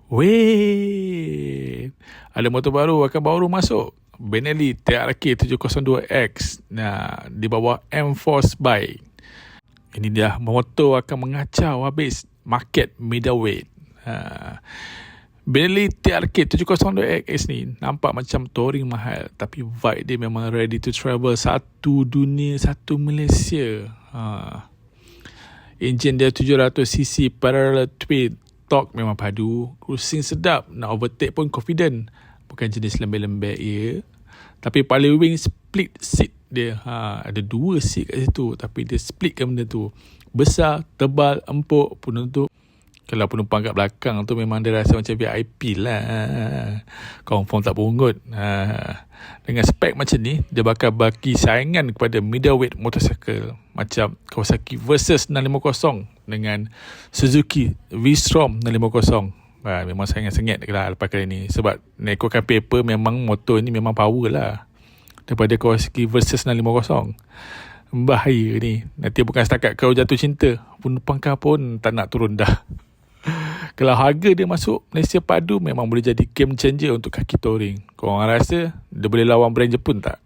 Weh, ada motor baru akan baru masuk. Benelli TRK 702X. Nah, di bawah M-Force Bike. Ini dia, motor akan mengacau habis market middleweight. Benelli TRK 702X ni nampak macam touring mahal, tapi vibe dia memang ready to travel. Satu dunia, satu Malaysia. Enjin dia 700cc parallel twin, torque memang padu, cruising sedap, nak overtake pun confident. Bukan jenis lembek-lembek ya. Tapi paling wing split seat dia. Ada 2 seat kat situ, tapi dia splitkan benda tu. Besar, tebal, empuk, penutup. Kalau penumpang kat belakang tu memang dia rasa macam VIP lah. Confirm tak pungut. Dengan spek macam ni, dia bakal bagi saingan kepada middleweight motorcycle macam Kawasaki Versys 650 dengan Suzuki V-Strom 650. Memang saingan sengit lah lepas kali ni. Sebab nak ikutkan paper, memang motor ni memang power lah daripada Kawasaki Versys 650. Bahaya ni. Nanti bukan setakat kau jatuh cinta, penumpang kau pun tak nak turun dah. Kalau harga dia masuk Malaysia padu, memang boleh jadi game changer untuk kaki touring. Korang rasa dia boleh lawan brand Jepun tak?